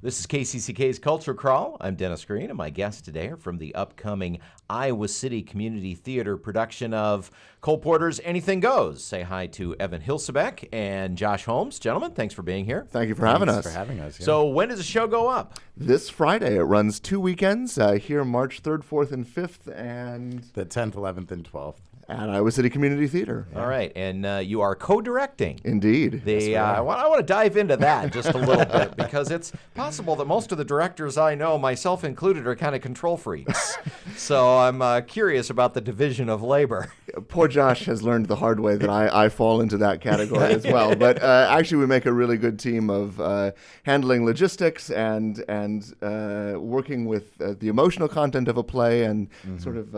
This is KCCK's Culture Crawl. I'm Dennis Green, and my guests today are from the upcoming Iowa City Community Theater production of Cole Porter's Anything Goes. Say hi to Evan Hilsabeck and Josh Holmes. Gentlemen, thanks for being here. Thank you for having us. Thanks for having us. Yeah. So when does the show go up? This Friday. It runs 2 weekends, here March 3rd, 4th, and 5th, and the 10th, 11th, and 12th. at Iowa City Community Theater. All right, and you are co-directing. Indeed. I want to dive into that just a little bit, because it's possible that most of the directors I know, myself included, are kind of control freaks. So I'm curious about the division of labor. Poor Josh has learned the hard way that I fall into that category as well. But actually, we make a really good team of handling logistics and working with the emotional content of a play and sort of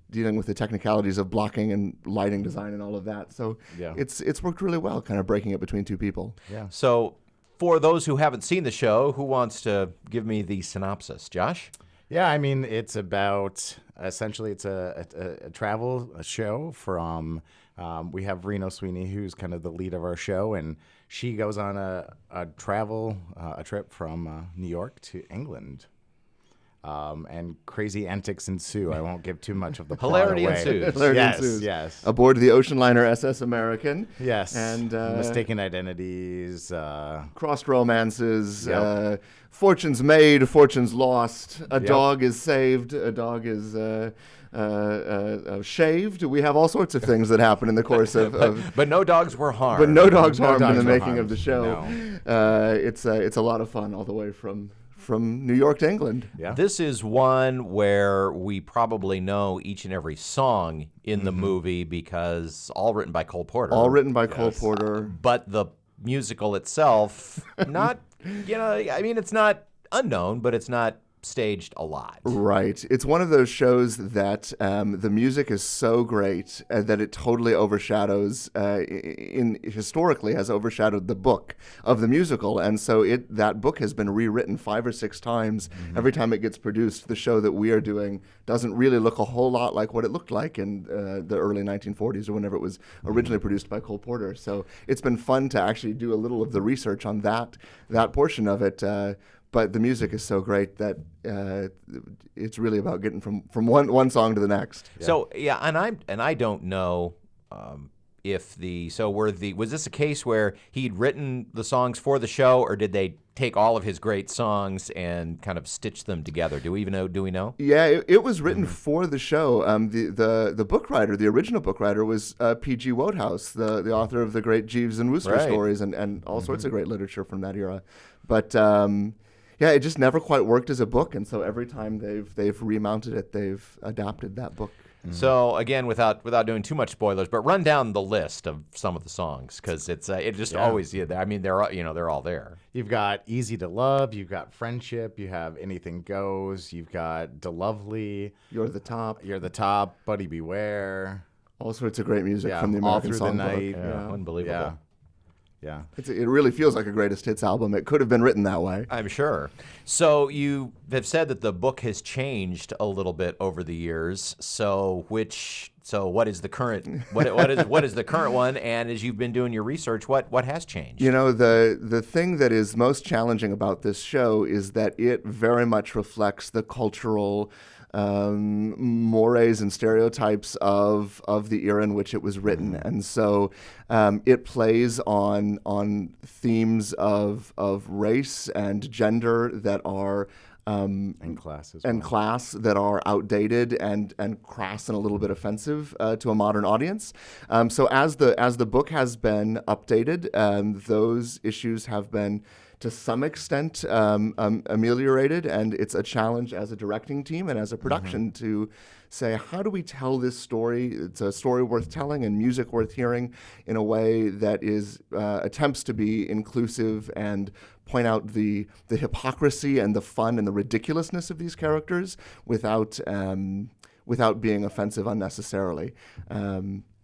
dealing with the technicalities of blocking and lighting design and all of that. So it's worked really well, kind of breaking it between two people. Yeah. So for those who haven't seen the show, who wants to give me the synopsis? Josh? Yeah, I mean, it's about, essentially, it's a travel show from, we have Reno Sweeney, who's kind of the lead of our show, and she goes on a trip from New York to England. And crazy antics ensue. I won't give too much of the plot Hilarity away. ensues. Hilarity Yes, ensues. yes. Aboard the ocean liner SS American. Yes. And mistaken identities. crossed romances, Yep. fortunes made, fortunes lost. A Yep. dog is saved. A dog is shaved. We have all sorts of things that happen in the course of But no dogs were harmed. but no dogs harmed in dogs the were making of harmed. the show. It's a lot of fun all the way from New York to England. Yeah. This is one where we probably know each and every song in the movie, because all written by Cole Porter. All written by Cole Porter. But the musical itself, not, I mean, it's not unknown, but it's not staged a lot. Right. It's one of those shows that the music is so great that it totally overshadows, historically has overshadowed the book of the musical. And so that book has been rewritten 5 or 6 times. Every time it gets produced, the show that we are doing doesn't really look a whole lot like what it looked like in the early 1940s or whenever it was originally produced by Cole Porter. So it's been fun to actually do a little of the research on that portion of it. But the music is so great that it's really about getting from one song to the next. Yeah. So and I don't know was this a case where he'd written the songs for the show, or did they take all of his great songs and kind of stitch them together? Do we know? Yeah, it was written for the show. The book writer, the original book writer, was P.G. Wodehouse, the author of the great Jeeves and Wooster stories and all sorts of great literature from that era. But yeah, it just never quite worked as a book, and so every time they've remounted it, they've adapted that book. So again, without doing too much spoilers, but run down the list of some of the songs, because it's always I mean, they're all there. You've got Easy to Love, you've got Friendship, you have Anything Goes, you've got De Lovely, You're the Top, Buddy Beware. All sorts of great music from the All American Through the Songbook. Night. Yeah. Unbelievable. Yeah. It really feels like a greatest hits album. It could have been written that way. I'm sure. So you have said that the book has changed a little bit over the years. So what is the current what is the current one? And as you've been doing your research, what has changed? The thing that is most challenging about this show is that it very much reflects the cultural mores and stereotypes of the era in which it was written, and so it plays on themes of race and gender that are And class as well. and class that are outdated and crass and a little bit offensive to a modern audience. So as the book has been updated, those issues have been to some extent ameliorated, and it's a challenge as a directing team and as a production to say, how do we tell this story? It's a story worth telling and music worth hearing in a way that is attempts to be inclusive and point out the hypocrisy and the fun and the ridiculousness of these characters without being offensive unnecessarily.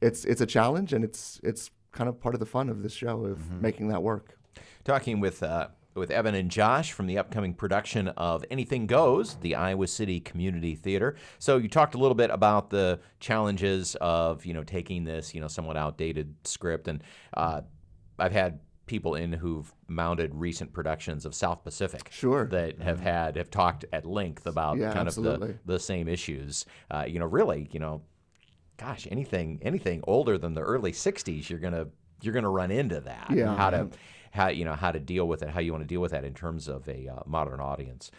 It's a challenge, and it's kind of part of the fun of this show of making that work. Talking with Evan and Josh from the upcoming production of Anything Goes, the Iowa City Community Theater. So you talked a little bit about the challenges of taking this somewhat outdated script, and I've had people in who've mounted recent productions of South Pacific. Sure. That have talked at length about Yeah, kind absolutely. of the same issues. Really, gosh, anything older than the early '60s, you're gonna run into that. Yeah. How to deal with it, how you want to deal with that in terms of a modern audience.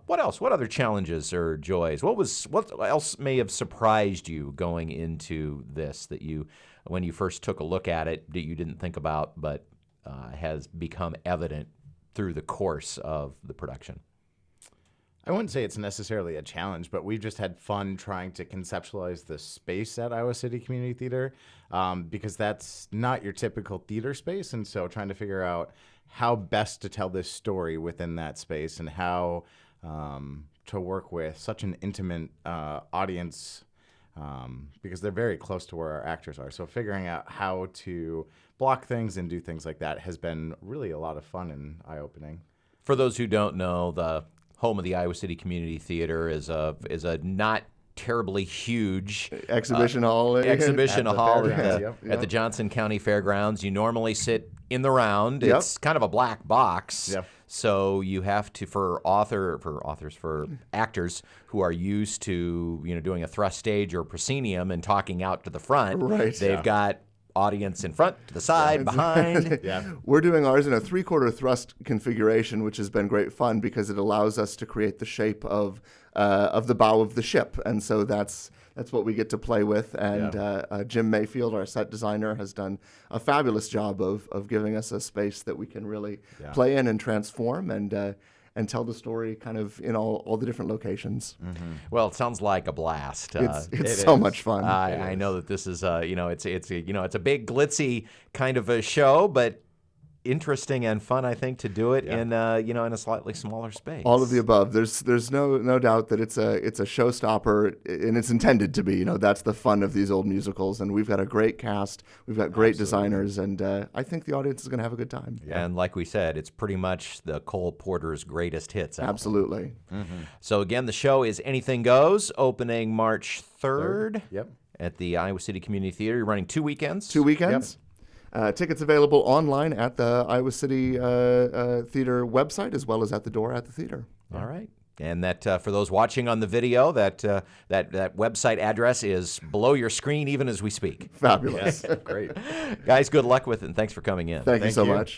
What else? What other challenges or joys? What else may have surprised you going into this that you, when you first took a look at it, that you didn't think about, but has become evident through the course of the production? I wouldn't say it's necessarily a challenge, but we've just had fun trying to conceptualize the space at Iowa City Community Theater, because that's not your typical theater space. And so trying to figure out how best to tell this story within that space and how to work with such an intimate audience, because they're very close to where our actors are. So figuring out how to block things and do things like that has been really a lot of fun and eye-opening. For those who don't know, the home of the Iowa City Community Theater is a not terribly huge Exhibition hall. exhibition At the hall fairgrounds, at the Johnson County Fairgrounds. You normally sit in the round. Yep. It's kind of a black box. Yep. So you have to, for actors who are used to doing a thrust stage or proscenium and talking out to the front, Right. they've got audience in front, to the side, behind. Yeah. We're doing ours in a 3/4 thrust configuration, which has been great fun because it allows us to create the shape of the bow of the ship, and so that's what we get to play with. And Jim Mayfield, our set designer, has done a fabulous job of giving us a space that we can really play in and transform and tell the story kind of in all the different locations. Mm-hmm. Well, it sounds like a blast. It's so much fun. I know that this is it's a big glitzy kind of a show, but interesting and fun, I think, to do it in in a slightly smaller space. All of the above. There's no doubt that it's a showstopper, and it's intended to be. That's the fun of these old musicals, and we've got a great cast, we've got great designers, and I think the audience is going to have a good time. And like we said, it's pretty much the Cole Porter's greatest hits album. Absolutely. So again, the show is Anything Goes, opening March 3rd. Yep. At the Iowa City Community Theater. You're running 2 weekends. 2 weekends. Tickets available online at the Iowa City Theater website, as well as at the door at the theater. All right. And that for those watching on the video, that website address is below your screen even as we speak. Fabulous. Great. Guys, good luck with it, and thanks for coming in. Thank you so much.